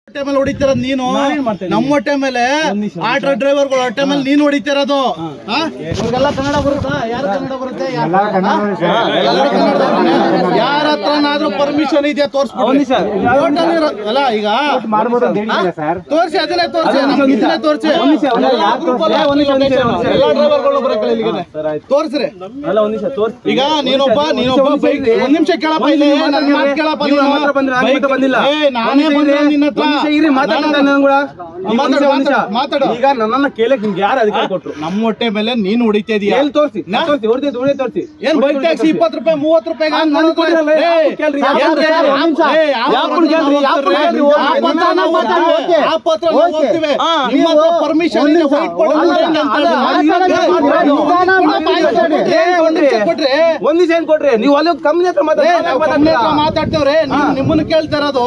ಮೇಲೆ ಹೊಡಿತಿರೋದು ನೀನು ನಮ್ಮ ಹೊಟ್ಟೆ ಮೇಲೆ ಆಟೋ ಡ್ರೈವರ್ಗಳು ಹೊಟ್ಟೆ ಮೇಲೆ ನೀನು ಹೊಡಿತಿರೋದು ಇವಾಗೆಲ್ಲ ಕನ್ನಡ ಬರುತ್ತಾ ಯಾರು ಕನ್ನಡ ಬರುತ್ತೆ ಯಾರ ಹತ್ರನಾದ್ರೂ ಪರ್ಮಿಷನ್ ಇದೆಯಾ ತೋರಿಸ್ಬಿಡಿ ಅಲ್ಲ ಈಗ ತೋರಿಸಿ ಅದನ್ನೇ ತೋರಿಸಿ ನಮ್ಗೆ ಇದನ್ನೇ ತೋರಿಸಿ ತೋರಿಸ್ರಿ ಈಗ ನೀನೊಬ್ಬ ಬೈಕ್ ಒಂದ್ ನಿಮಿಷ ಕೇಳಪ್ಪ ಇಲ್ಲಿ ನನ್ನ ಮಾತು ಕೇಳಪ್ಪ ನಾನೇ ಬಂದ್ರೆ ನಿನ್ನ ಹತ್ರ ಮಾತಾಡು ಈಗ ನನ್ನನ್ನ ಕೇಳಕ್ ನಿಮ್ಗೆ ಯಾರು ಅಧಿಕಾರ ಕೊಟ್ರು ನಮ್ಮ ಹೊಟ್ಟೆ ಮೇಲೆ ನೀನು ಹೊಡಿತಾ ಇದೀಯ ತೋರಿಸಿ ಏನ್ ಬೈಕ್ ಟ್ಯಾಕ್ಸಿ 20 ರೂಪಾಯಿ 30 ರೂಪಾಯಿ ಪರ್ಮಿಷನ್ ಒಂದ್ ದಿವಸ ಏನ್ ಕೊಟ್ರಿ ನೀವು ಅಲ್ಲಿ ಕಂಪ್ನಿ ಹತ್ರ ಮಾತಾಡ್ತೇವ್ರೆ ನಿಮ್ಮನ್ನ ಕೇಳ್ತಾ ಇರೋದು